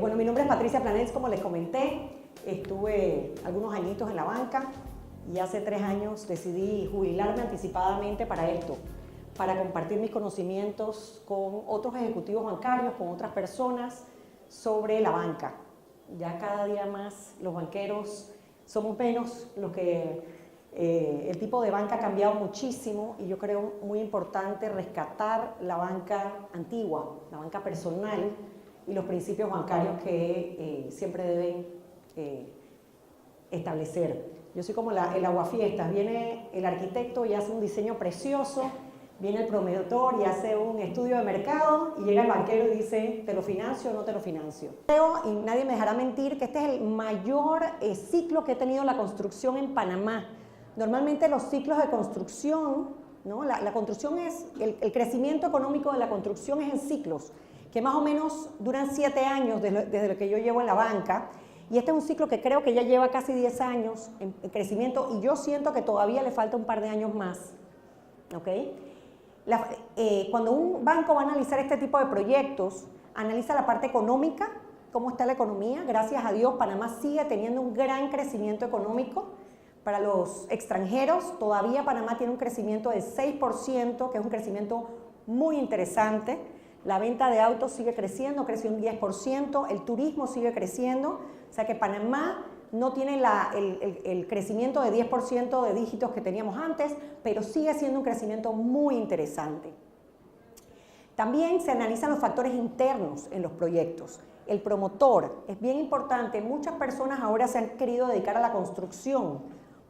Bueno, mi nombre es Patricia Planels, como les comenté. Estuve algunos añitos en la banca y hace 3 años decidí jubilarme anticipadamente para esto, para compartir mis conocimientos con otros ejecutivos bancarios, con otras personas sobre la banca. Ya cada día más los banqueros somos menos los que... el tipo de banca ha cambiado muchísimo y yo creo muy importante rescatar la banca antigua, la banca personal y los principios bancarios que siempre deben establecer. Yo soy como el aguafiestas, viene el arquitecto y hace un diseño precioso, viene el promotor y hace un estudio de mercado y llega el banquero y dice, ¿te lo financio o no te lo financio? Creo, y nadie me dejará mentir, que este es el mayor ciclo que ha tenido la construcción en Panamá. Normalmente los ciclos de construcción, ¿no? La construcción es, el crecimiento económico de la construcción es en ciclos, que más o menos duran 7 años desde lo que yo llevo en la banca, y este es un ciclo que creo que ya lleva casi 10 años en crecimiento, y yo siento que todavía le falta un par de años más, ¿ok? Cuando un banco va a analizar este tipo de proyectos, analiza la parte económica, cómo está la economía. Gracias a Dios, Panamá sigue teniendo un gran crecimiento económico. Para los extranjeros, todavía Panamá tiene un crecimiento del 6%, que es un crecimiento muy interesante. La venta de autos sigue creciendo, creció un 10%, el turismo sigue creciendo, o sea que Panamá no tiene el crecimiento de 10% de dígitos que teníamos antes, pero sigue siendo un crecimiento muy interesante. También se analizan los factores internos en los proyectos. El promotor es bien importante, muchas personas ahora se han querido dedicar a la construcción,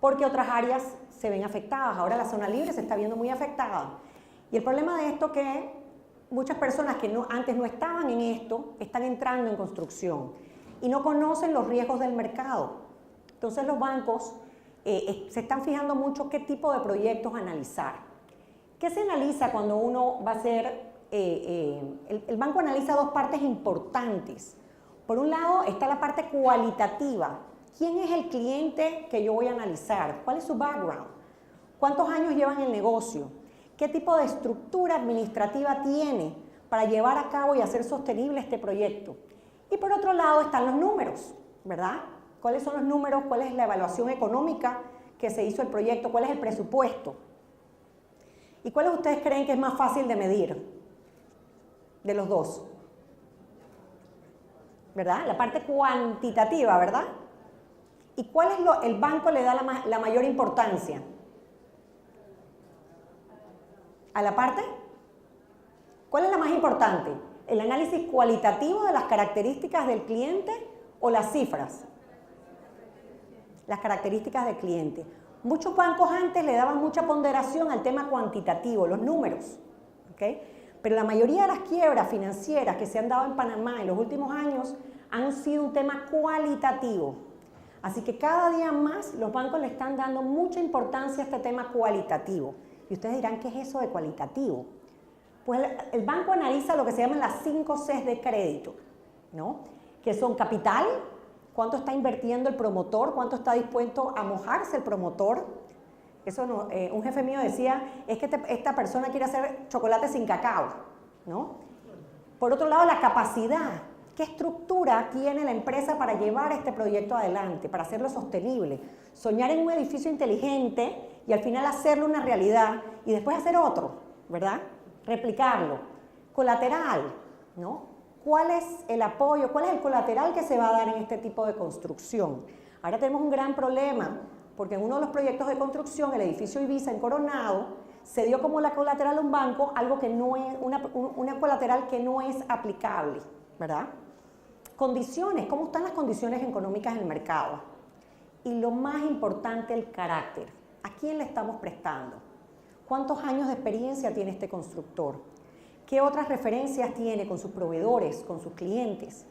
porque otras áreas se ven afectadas. Ahora la zona libre se está viendo muy afectada. Y el problema de esto es que muchas personas que antes no estaban en esto, están entrando en construcción y no conocen los riesgos del mercado. Entonces los bancos se están fijando mucho qué tipo de proyectos analizar. ¿Qué se analiza cuando uno va a hacer? El banco analiza 2 partes importantes. Por un lado está la parte cualitativa. ¿Quién es el cliente que yo voy a analizar? ¿Cuál es su background? ¿Cuántos años lleva en el negocio? ¿Qué tipo de estructura administrativa tiene para llevar a cabo y hacer sostenible este proyecto? Y por otro lado están los números, ¿verdad? ¿Cuáles son los números? ¿Cuál es la evaluación económica que se hizo el proyecto? ¿Cuál es el presupuesto? ¿Y cuáles ustedes creen que es más fácil de medir de los dos? ¿Verdad? La parte cuantitativa, ¿verdad? ¿Y cuál es el banco le da la mayor importancia? ¿A la parte? ¿Cuál es la más importante? ¿El análisis cualitativo de las características del cliente o las cifras? Las características del cliente. Muchos bancos antes le daban mucha ponderación al tema cuantitativo, los números, ¿ok? Pero la mayoría de las quiebras financieras que se han dado en Panamá en los últimos años han sido un tema cualitativo. Así que cada día más los bancos le están dando mucha importancia a este tema cualitativo. Y ustedes dirán, ¿qué es eso de cualitativo? Pues el banco analiza lo que se llaman las 5 Cs de crédito, ¿no? Que son capital, cuánto está invirtiendo el promotor, cuánto está dispuesto a mojarse el promotor. Eso no, un jefe mío decía, es que esta persona quiere hacer chocolate sin cacao, ¿no? Por otro lado, la capacidad. ¿Qué estructura tiene la empresa para llevar este proyecto adelante, para hacerlo sostenible? Soñar en un edificio inteligente y al final hacerlo una realidad y después hacer otro, ¿verdad? Replicarlo. Colateral, ¿no? ¿Cuál es el apoyo, cuál es el colateral que se va a dar en este tipo de construcción? Ahora tenemos un gran problema, porque en uno de los proyectos de construcción, el edificio Ibiza en Coronado, se dio como la colateral a un banco, algo que no es, una colateral que no es aplicable, ¿verdad? Condiciones, ¿cómo están las condiciones económicas en el mercado? Y lo más importante, el carácter. ¿A quién le estamos prestando? ¿Cuántos años de experiencia tiene este constructor? ¿Qué otras referencias tiene con sus proveedores, con sus clientes?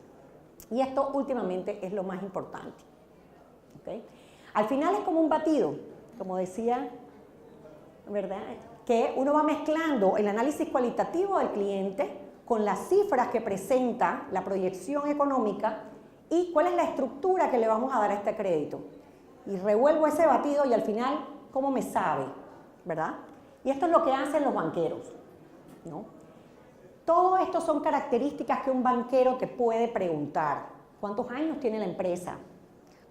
Y esto últimamente es lo más importante, ¿okay? Al final es como un batido, como decía, ¿verdad? Que uno va mezclando el análisis cualitativo del cliente con las cifras que presenta la proyección económica y cuál es la estructura que le vamos a dar a este crédito. Y revuelvo ese batido y al final, ¿cómo me sabe? ¿Verdad? Y esto es lo que hacen los banqueros, ¿no? Todo esto son características que un banquero te puede preguntar. ¿Cuántos años tiene la empresa?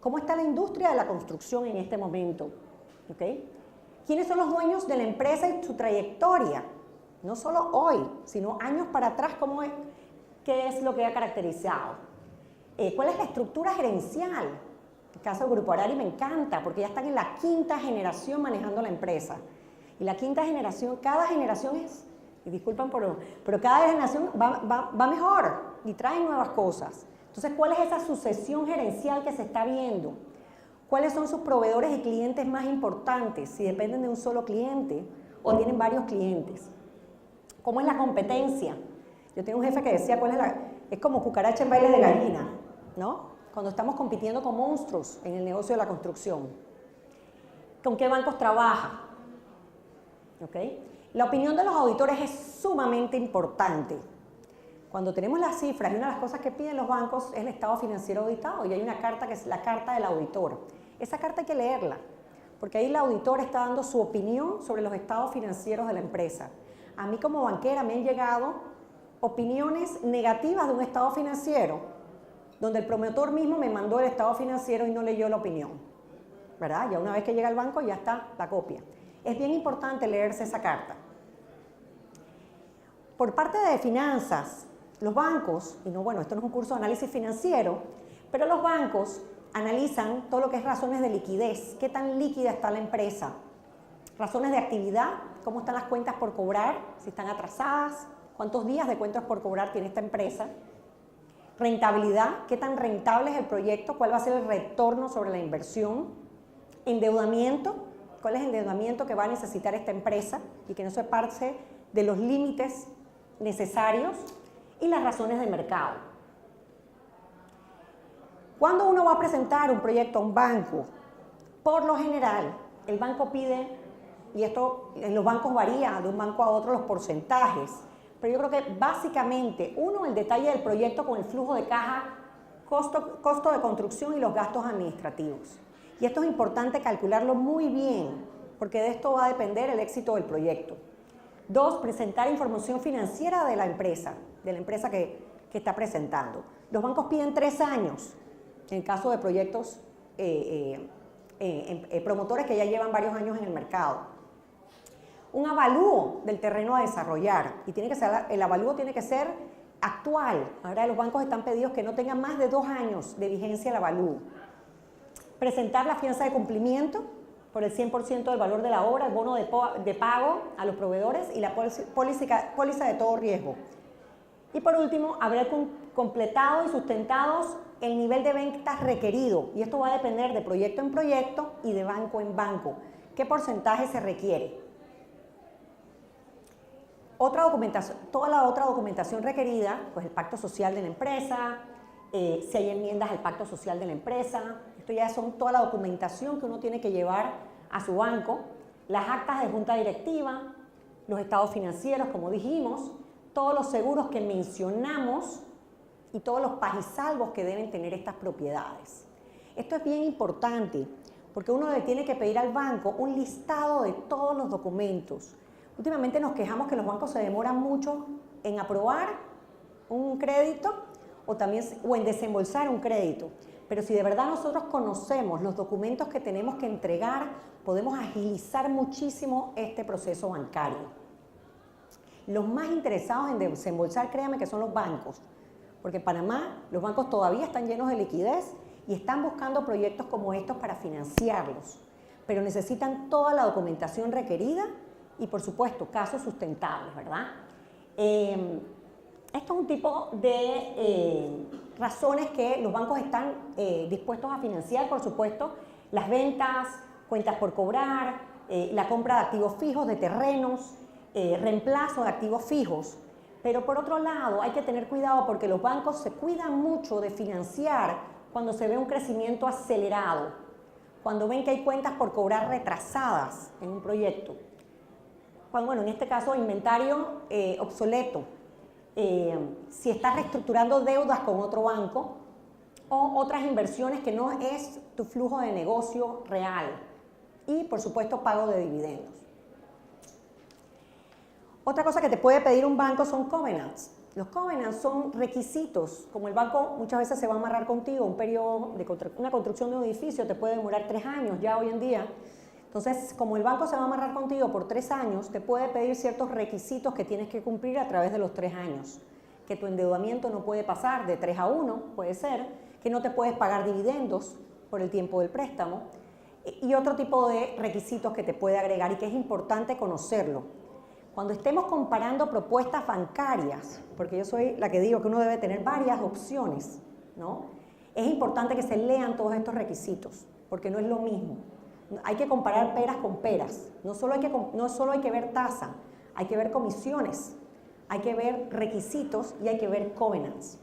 ¿Cómo está la industria de la construcción en este momento? ¿Okay? ¿Quiénes son los dueños de la empresa y su trayectoria? No solo hoy, sino años para atrás, ¿qué es lo que ha caracterizado? ¿Cuál es la estructura gerencial? El caso del Grupo Arari me encanta, porque ya están en la 5ª generación manejando la empresa. Y la 5ª generación, cada generación es, y disculpan pero cada generación va mejor y trae nuevas cosas. Entonces, ¿cuál es esa sucesión gerencial que se está viendo? ¿Cuáles son sus proveedores y clientes más importantes? Si dependen de un solo cliente o tienen varios clientes. ¿Cómo es la competencia? Yo tengo un jefe que decía, es como cucaracha en baile de gallina, ¿no? Cuando estamos compitiendo con monstruos en el negocio de la construcción. ¿Con qué bancos trabaja? ¿Okay? La opinión de los auditores es sumamente importante. Cuando tenemos las cifras, y una de las cosas que piden los bancos es el estado financiero auditado, y hay una carta que es la carta del auditor. Esa carta hay que leerla, porque ahí el auditor está dando su opinión sobre los estados financieros de la empresa. A mí como banquera me han llegado opiniones negativas de un estado financiero, donde el promotor mismo me mandó el estado financiero y no leyó la opinión, ¿verdad? Ya una vez que llega al banco ya está la copia. Es bien importante leerse esa carta. Por parte de finanzas, los bancos, esto no es un curso de análisis financiero, pero los bancos analizan todo lo que es razones de liquidez, qué tan líquida está la empresa, razones de actividad, cómo están las cuentas por cobrar, si están atrasadas, cuántos días de cuentas por cobrar tiene esta empresa, rentabilidad, qué tan rentable es el proyecto, cuál va a ser el retorno sobre la inversión, endeudamiento, cuál es el endeudamiento que va a necesitar esta empresa y que no se pase de los límites necesarios, y las razones de mercado. Cuando uno va a presentar un proyecto a un banco, por lo general, el banco pide, y esto en los bancos varía de un banco a otro los porcentajes, pero yo creo que básicamente, el detalle del proyecto con el flujo de caja, costo de construcción y los gastos administrativos. Y esto es importante calcularlo muy bien, porque de esto va a depender el éxito del proyecto. 2, presentar información financiera de la empresa que está presentando. Los bancos piden 3 años, en el caso de proyectos promotores que ya llevan varios años en el mercado. Un avalúo del terreno a desarrollar, y el avalúo tiene que ser actual. Ahora los bancos están pedidos que no tengan más de 2 años de vigencia el avalúo. Presentar la fianza de cumplimiento por el 100% del valor de la obra, el bono de pago a los proveedores y la póliza de todo riesgo. Y por último, haber completado y sustentados el nivel de ventas requerido, y esto va a depender de proyecto en proyecto y de banco en banco. ¿Qué porcentaje se requiere? Toda la otra documentación requerida, pues el pacto social de la empresa, si hay enmiendas al pacto social de la empresa, esto ya son toda la documentación que uno tiene que llevar a su banco, las actas de junta directiva, los estados financieros, como dijimos, todos los seguros que mencionamos y todos los pagisalvos que deben tener estas propiedades. Esto es bien importante porque uno le tiene que pedir al banco un listado de todos los documentos. Últimamente nos quejamos que los bancos se demoran mucho en aprobar un crédito o en desembolsar un crédito. Pero si de verdad nosotros conocemos los documentos que tenemos que entregar, podemos agilizar muchísimo este proceso bancario. Los más interesados en desembolsar, créanme que son los bancos, porque en Panamá los bancos todavía están llenos de liquidez y están buscando proyectos como estos para financiarlos, pero necesitan toda la documentación requerida y, por supuesto, casos sustentables, ¿verdad? Esto es un tipo de razones que los bancos están dispuestos a financiar, por supuesto, las ventas, cuentas por cobrar, la compra de activos fijos, de terrenos, reemplazo de activos fijos. Pero por otro lado, hay que tener cuidado porque los bancos se cuidan mucho de financiar cuando se ve un crecimiento acelerado, cuando ven que hay cuentas por cobrar retrasadas en un proyecto. En este caso, inventario obsoleto. Si estás reestructurando deudas con otro banco o otras inversiones que no es tu flujo de negocio real. Y, por supuesto, pago de dividendos. Otra cosa que te puede pedir un banco son covenants. Los covenants son requisitos, como el banco muchas veces se va a amarrar contigo, un periodo de una construcción de un edificio te puede demorar 3 años ya hoy en día. Entonces, como el banco se va a amarrar contigo por 3 años, te puede pedir ciertos requisitos que tienes que cumplir a través de los 3 años. Que tu endeudamiento no puede pasar de 3 a 1, puede ser, que no te puedes pagar dividendos por el tiempo del préstamo, y otro tipo de requisitos que te puede agregar y que es importante conocerlo. Cuando estemos comparando propuestas bancarias, porque yo soy la que digo que uno debe tener varias opciones, ¿no? Es importante que se lean todos estos requisitos, porque no es lo mismo. Hay que comparar peras con peras. No solo hay que ver tasa, hay que ver comisiones, hay que ver requisitos y hay que ver covenants.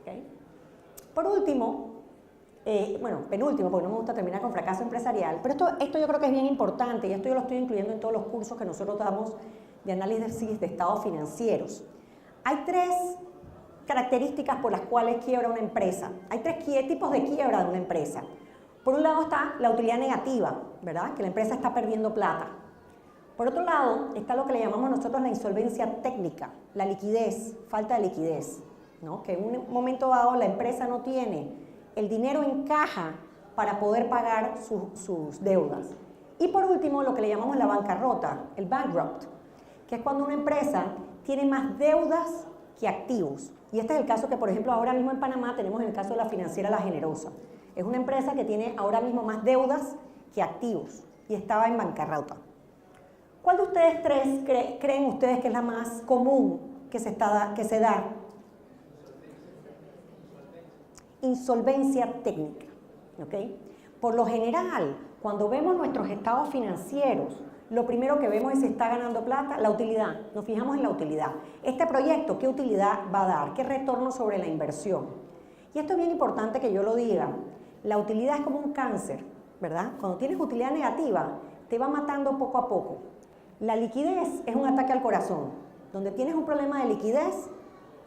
¿Okay? Por último, penúltimo, porque no me gusta terminar con fracaso empresarial, pero esto yo creo que es bien importante y esto yo lo estoy incluyendo en todos los cursos que nosotros damos de análisis de estados financieros. Hay 3 características por las cuales quiebra una empresa. Hay 3 tipos de quiebra de una empresa. Por un lado está la utilidad negativa, ¿verdad? Que la empresa está perdiendo plata. Por otro lado está lo que le llamamos nosotros la insolvencia técnica, la liquidez, falta de liquidez, ¿no? Que en un momento dado la empresa no tiene el dinero en caja para poder pagar sus deudas. Y por último, lo que le llamamos la bancarrota, el bankrupt, que es cuando una empresa tiene más deudas que activos. Y este es el caso que, por ejemplo, ahora mismo en Panamá tenemos en el caso de la financiera La Generosa. Es una empresa que tiene ahora mismo más deudas que activos y estaba en bancarrota. ¿Cuál de ustedes 3 creen ustedes que es la más común que se da? Insolvencia técnica, ¿ok? Por lo general, cuando vemos nuestros estados financieros, lo primero que vemos es si está ganando plata, la utilidad, nos fijamos en la utilidad. Este proyecto, ¿qué utilidad va a dar? ¿Qué retorno sobre la inversión? Y esto es bien importante que yo lo diga, la utilidad es como un cáncer, ¿verdad? Cuando tienes utilidad negativa, te va matando poco a poco. La liquidez es un ataque al corazón, donde tienes un problema de liquidez,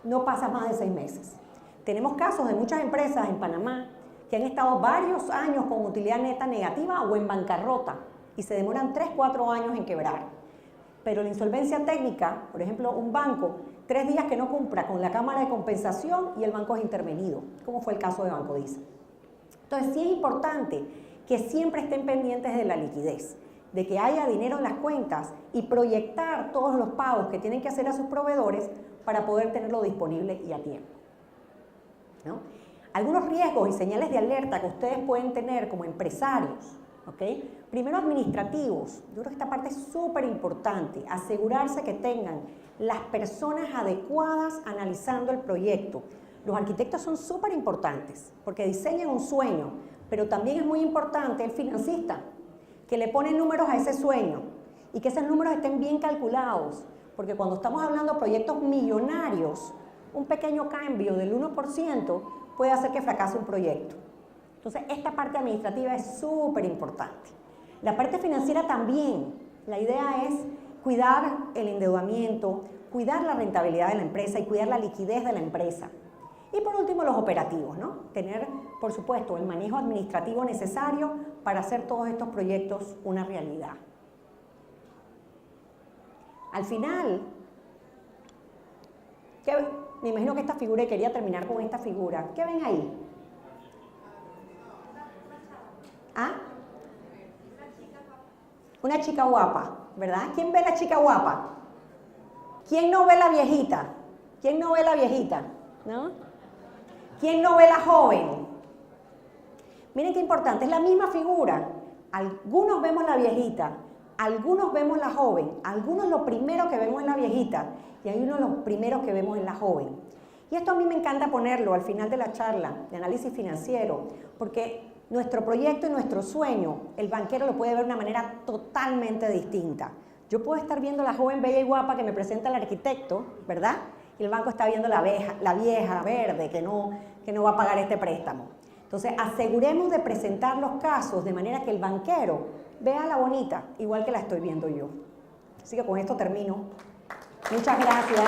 no pasas más de 6 meses. Tenemos casos de muchas empresas en Panamá que han estado varios años con utilidad neta negativa o en bancarrota y se demoran 3, 4 años en quebrar. Pero la insolvencia técnica, por ejemplo, un banco, 3 días que no cumpla con la cámara de compensación y el banco es intervenido, como fue el caso de Banco Dice. Entonces sí es importante que siempre estén pendientes de la liquidez, de que haya dinero en las cuentas y proyectar todos los pagos que tienen que hacer a sus proveedores para poder tenerlo disponible y a tiempo, ¿no? Algunos riesgos y señales de alerta que ustedes pueden tener como empresarios, ¿ok? Primero, administrativos. Yo creo que esta parte es súper importante, asegurarse que tengan las personas adecuadas analizando el proyecto. Los arquitectos son súper importantes porque diseñan un sueño, pero también es muy importante el financista, que le pone números a ese sueño y que esos números estén bien calculados, porque cuando estamos hablando de proyectos millonarios, un pequeño cambio del 1% puede hacer que fracase un proyecto. Entonces, esta parte administrativa es súper importante. La parte financiera también. La idea es cuidar el endeudamiento, cuidar la rentabilidad de la empresa y cuidar la liquidez de la empresa. Y por último, los operativos, ¿no? Tener, por supuesto, el manejo administrativo necesario para hacer todos estos proyectos una realidad. Al final, me imagino que esta figura, y quería terminar con esta figura. ¿Qué ven ahí? ¿Ah? Una chica guapa, ¿verdad? ¿Quién ve la chica guapa? ¿Quién no ve la viejita? ¿Quién no ve la viejita? ¿No? ¿Quién no ve la joven? Miren qué importante, es la misma figura. Algunos vemos la viejita, algunos vemos la joven, algunos lo primero que vemos es la viejita y hay unos los primeros que vemos es la joven. Y esto a mí me encanta ponerlo al final de la charla de análisis financiero, porque nuestro proyecto y nuestro sueño, el banquero lo puede ver de una manera totalmente distinta. Yo puedo estar viendo la joven bella y guapa que me presenta el arquitecto, ¿verdad? Y el banco está viendo la vieja verde que no va a pagar este préstamo. Entonces, aseguremos de presentar los casos de manera que el banquero vea la bonita, igual que la estoy viendo yo. Así que con esto termino. Muchas gracias.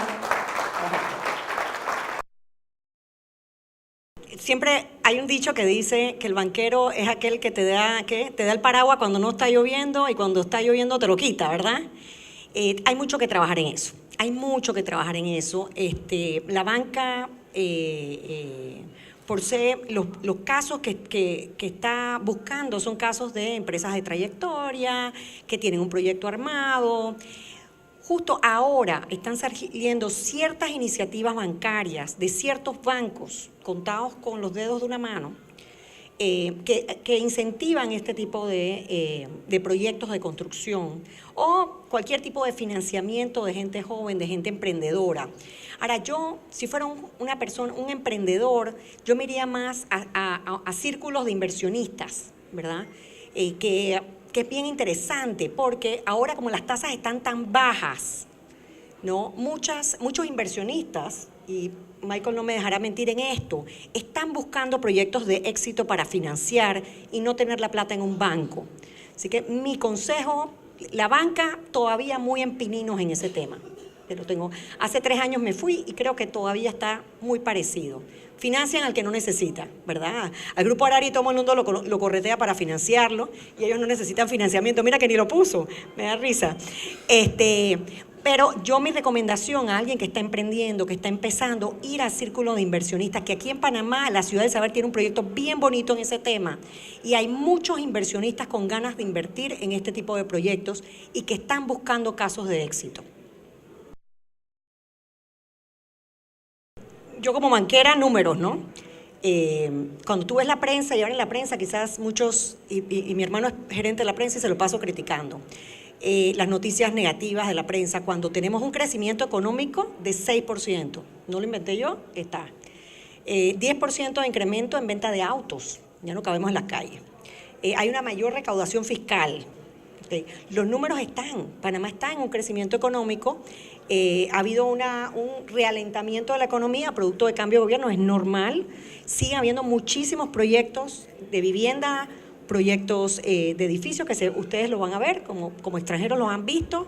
Siempre hay un dicho que dice que el banquero es aquel que te da el paraguas cuando no está lloviendo y cuando está lloviendo te lo quita, ¿verdad? Hay mucho que trabajar en eso. Hay mucho que trabajar en eso. La banca, por ser los casos que está buscando son casos de empresas de trayectoria, que tienen un proyecto armado. Justo ahora están saliendo ciertas iniciativas bancarias de ciertos bancos, contados con los dedos de una mano, que incentivan este tipo de proyectos de construcción o cualquier tipo de financiamiento de gente joven, de gente emprendedora. Ahora, yo, si fuera una persona, un emprendedor, yo me iría más a círculos de inversionistas, ¿verdad? Que es bien interesante, porque ahora como las tasas están tan bajas, ¿no? Muchos inversionistas, y Michael no me dejará mentir en esto, están buscando proyectos de éxito para financiar y no tener la plata en un banco. Así que mi consejo, la banca todavía muy en pininos en ese tema. Hace 3 años me fui y creo que todavía está muy parecido. Financian al que no necesita, ¿verdad? Al Grupo Arari todo el mundo lo corretea para financiarlo y ellos no necesitan financiamiento. Mira que ni lo puso, me da risa. Pero mi recomendación a alguien que está emprendiendo, que está empezando, ir al círculo de inversionistas, que aquí en Panamá, la Ciudad del Saber tiene un proyecto bien bonito en ese tema y hay muchos inversionistas con ganas de invertir en este tipo de proyectos y que están buscando casos de éxito. Yo como banquera, números, ¿no? Cuando tú ves la prensa y ahora en la prensa quizás muchos, y mi hermano es gerente de la prensa y se lo paso criticando, las noticias negativas de la prensa, cuando tenemos un crecimiento económico de 6%, no lo inventé yo, está. 10% de incremento en venta de autos, ya no cabemos en las calles. Hay una mayor recaudación fiscal. Los números están, Panamá está en un crecimiento económico, ha habido un realentamiento de la economía, producto de cambio de gobierno, es normal, sigue habiendo muchísimos proyectos de vivienda, proyectos de edificios que ustedes lo van a ver, como extranjeros lo han visto.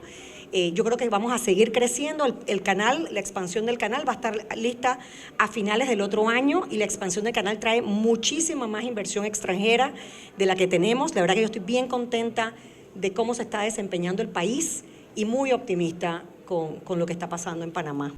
Yo creo que vamos a seguir creciendo, el canal, la expansión del canal va a estar lista a finales del otro año y la expansión del canal trae muchísima más inversión extranjera de la que tenemos. La verdad que yo estoy bien contenta de cómo se está desempeñando el país y muy optimista con lo que está pasando en Panamá.